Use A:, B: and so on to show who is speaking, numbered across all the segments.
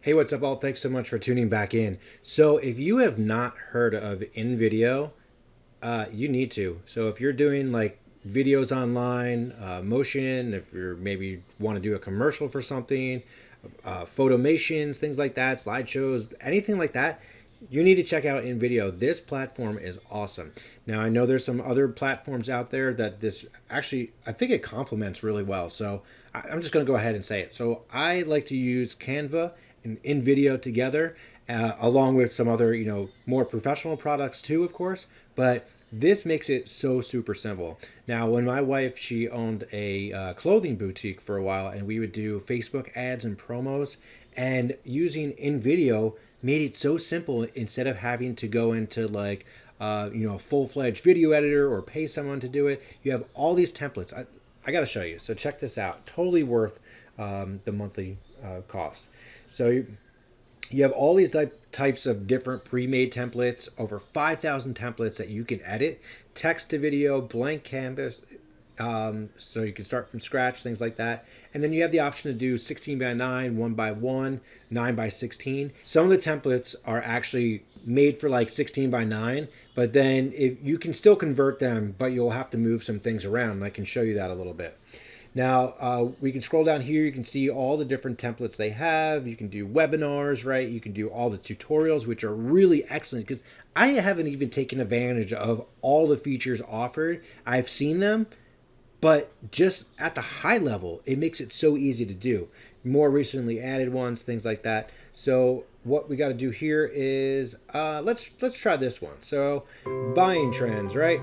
A: Hey, what's up, all? Thanks so much for tuning back in. So, if you have not heard of Invideo, you need to. So, if you're doing like videos online, motion, if you're maybe want to do a commercial for something, photomations, things like that, slideshows, anything like that, you need to check out Invideo. This platform is awesome. Now, I know there's some other platforms out there that this actually, I think it complements really well. So, I'm just going to go ahead and say it. So, I like to use Canva and Invideo together, along with some other, more professional products too, of course. But this makes it so super simple. Now, when my wife, she owned a clothing boutique for a while, and we would do Facebook ads and promos, and using InVideo made it so simple. Instead of having to go into like a full-fledged video editor or pay someone to do it, you have all these templates. I got to show you. So check this out. Totally worth the monthly cost. So you have all these types of different pre-made templates, over 5,000 templates that you can edit, text to video, blank canvas, so you can start from scratch, things like that. And then you have the option to do 16 by 9, 1 by 1, 9 by 16. Some of the templates are actually made for like 16 by 9, but then if you can still convert them, but you'll have to move some things around, and I can show you that a little bit. Now, we can scroll down here. You can see all the different templates they have. You can do webinars, right? You can do all the tutorials, which are really excellent because I haven't even taken advantage of all the features offered. I've seen them, but just at the high level, it makes it so easy to do. More recently added ones, things like that. So what we got to do here is, let's try this one. So buying trends, right?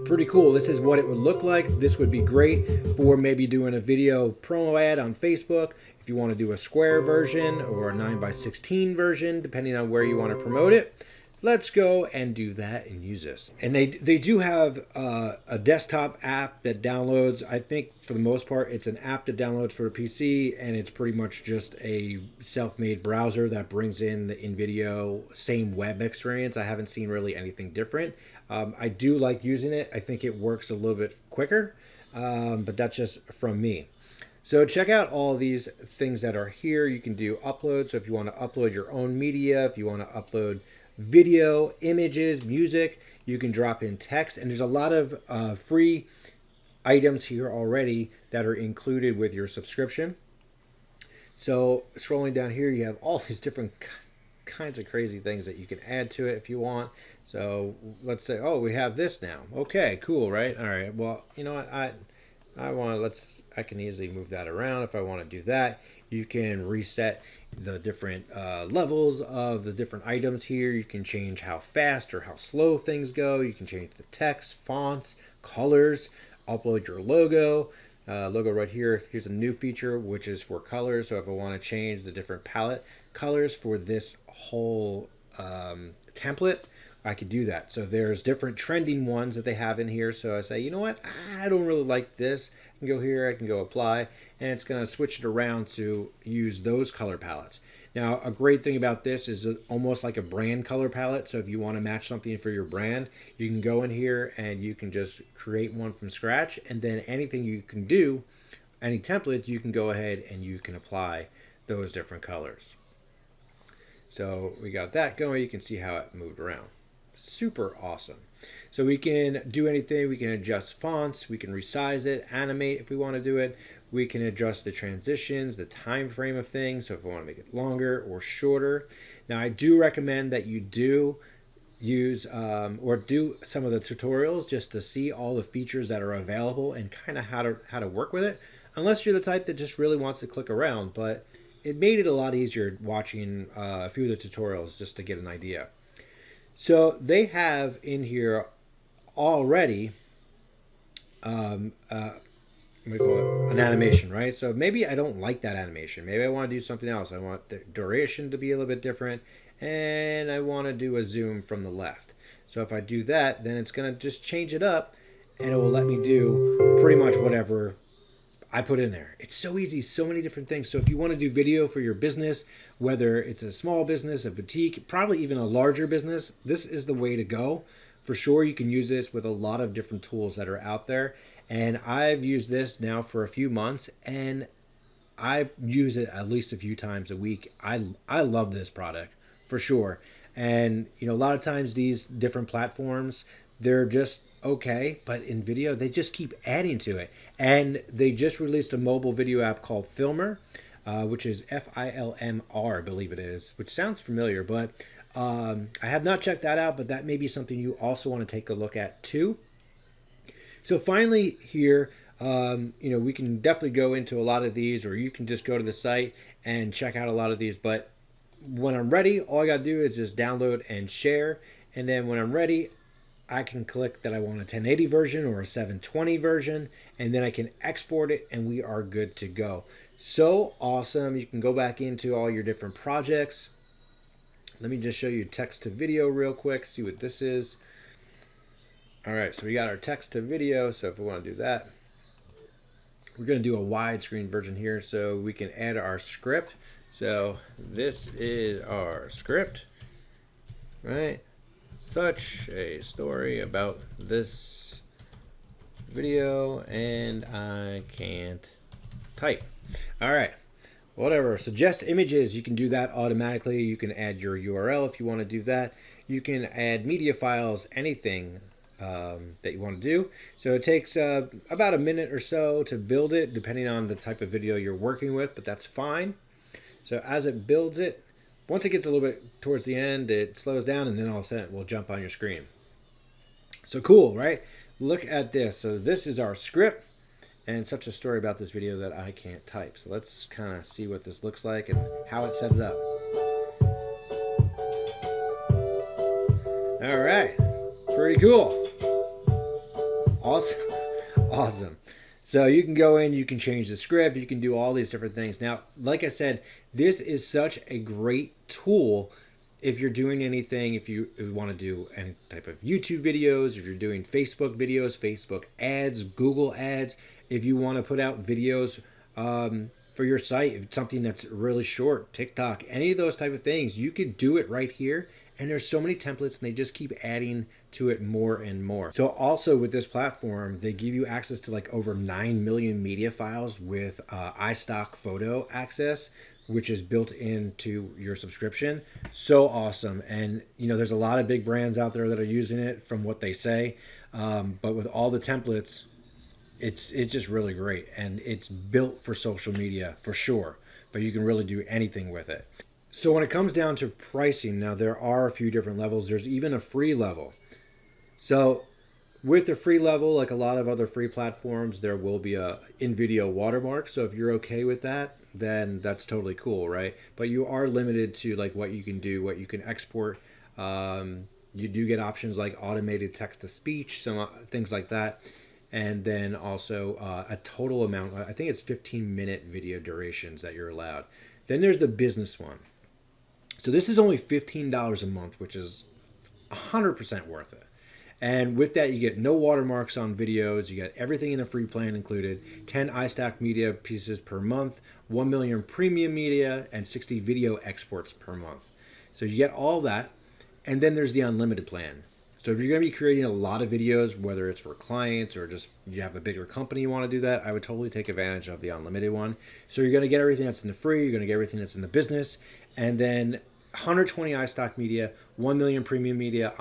A: Pretty cool. This is what it would look like. This would be great for maybe doing a video promo ad on Facebook. If you want to do a square version or a 9 by 16 version, depending on where you want to promote it. Let's go and do that and use this. And they do have a desktop app that downloads. I think for the most part, it's an app that downloads for a PC, and it's pretty much just a self-made browser that brings in the InVideo same web experience. I haven't seen really anything different. I do like using it. I think it works a little bit quicker, but that's just from me. So check out all of these things that are here. You can do upload. So if you want to upload your own media, if you want to upload video, images, music, you can drop in text. And there's a lot of free items here already that are included with your subscription. So scrolling down here, you have all these different kinds of crazy things that you can add to it if you want. So let's say, oh, we have this now. Okay, cool, right? All right. Well, you know what? I can easily move that around if I want to do that. You can reset the different levels of the different items here. You can change how fast or how slow things go. You can change the text, fonts, colors, upload your logo. Logo right here. Here's a new feature, which is for colors. So if I want to change the different palette colors for this whole template, I could do that. So there's different trending ones that they have in here. So I say, you know what? I don't really like this. I can go here, I can go apply, and it's going to switch it around to use those color palettes. Now, a great thing about this is almost like a brand color palette. So if you want to match something for your brand, you can go in here and you can just create one from scratch. And then anything you can do, any templates, you can go ahead and you can apply those different colors. So we got that going. You can see how it moved around. Super awesome. So we can do anything. We can adjust fonts. We can resize it, animate if we want to do it. We can adjust the transitions, the time frame of things. So if we want to make it longer or shorter. Now, I do recommend that you do use or do some of the tutorials just to see all the features that are available and kind of how to work with it. Unless you're the type that just really wants to click around, but it made it a lot easier watching a few of the tutorials just to get an idea. So they have in here already what do you call it? An animation, right? So maybe I don't like that animation. Maybe I want to do something else. I want the duration to be a little bit different, and I want to do a zoom from the left. So if I do that, then it's going to just change it up, and it will let me do pretty much whatever I put in there. It's so easy, so many different things. So if you want to do video for your business, whether it's a small business, a boutique, probably even a larger business, this is the way to go. For sure, you can use this with a lot of different tools that are out there. And I've used this now for a few months, and I use it at least a few times a week. I love this product for sure. And a lot of times these different platforms, they're just okay, but in video they just keep adding to it. And they just released a mobile video app called Filmer, which is Filmr, I believe it is, which sounds familiar, but I have not checked that out, but that may be something you also want to take a look at too. So finally here, we can definitely go into a lot of these, or you can just go to the site and check out a lot of these. But when I'm ready, all I got to do is just download and share. And then when I'm ready, I can click that I want a 1080 version or a 720 version, and then I can export it and we are good to go. So awesome. You can go back into all your different projects. Let me just show you text to video real quick, see what this is. All right, so we got our text to video. So if we want to do that, we're going to do a widescreen version here so we can add our script. So this is our script, right? Such a story about this video, and I can't type. All right, whatever. Suggest images, you can do that automatically. You can add your URL if you want to do that. You can add media files, anything that you want to do. So it takes about a minute or so to build it, depending on the type of video you're working with, but that's fine. So as it builds it, once it gets a little bit towards the end, it slows down, and then all of a sudden it will jump on your screen. So cool, right? Look at this. So this is our script, and such a story about this video that I can't type. So let's kind of see what this looks like and how it set it up. All right, pretty cool. Awesome. Awesome. So you can go in, you can change the script, you can do all these different things. Now, like I said, this is such a great tool if you're doing anything, if you want to do any type of YouTube videos, if you're doing Facebook videos, Facebook ads, Google ads, if you want to put out videos for your site, if it's something that's really short, TikTok, any of those type of things, you could do it right here. And there's so many templates, and they just keep adding to it more and more. So also with this platform, they give you access to like over 9 million media files with iStock photo access, which is built into your subscription. So awesome. And there's a lot of big brands out there that are using it from what they say. But with all the templates, it's just really great. And it's built for social media for sure, but you can really do anything with it. So when it comes down to pricing, now there are a few different levels. There's even a free level. So with the free level, like a lot of other free platforms, there will be a Invideo watermark. So if you're okay with that, then that's totally cool, right? But you are limited to like what you can do, what you can export. You do get options like automated text to speech, some things like that. And then also a total amount, I think it's 15-minute video durations that you're allowed. Then there's the business one. So this is only $15 a month, which is 100% worth it. And with that, you get no watermarks on videos. You get everything in a free plan included. 10 iStock media pieces per month, 1 million premium media, and 60 video exports per month. So you get all that. And then there's the unlimited plan. So if you're going to be creating a lot of videos, whether it's for clients or just you have a bigger company you want to do that, I would totally take advantage of the unlimited one. So you're going to get everything that's in the free, you're going to get everything that's in the business, and then 120 iStock media, 1 million premium media,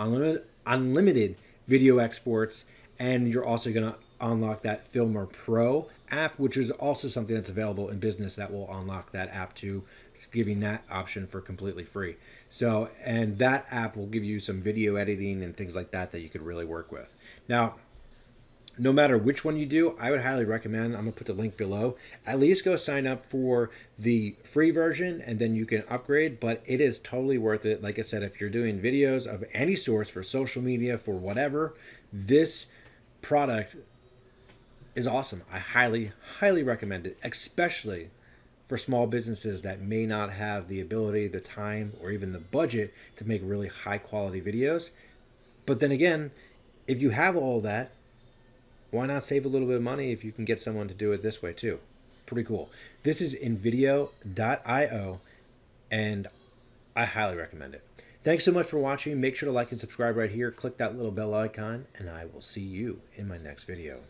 A: unlimited video exports, and you're also going to unlock that Filmer Pro app, which is also something that's available in business that will unlock that app too, giving that option for completely free. So, and that app will give you some video editing and things like that that you could really work with. Now, no matter which one you do, I would highly recommend, I'm going to put the link below, at least go sign up for the free version and then you can upgrade, but it is totally worth it. Like I said, if you're doing videos of any source for social media, for whatever, this product is awesome. I highly, highly recommend it, especially for small businesses that may not have the ability, the time, or even the budget to make really high quality videos. But then again, if you have all that, why not save a little bit of money if you can get someone to do it this way too? Pretty cool. This is Invideo.io, and I highly recommend it. Thanks so much for watching. Make sure to like and subscribe right here. Click that little bell icon, and I will see you in my next video.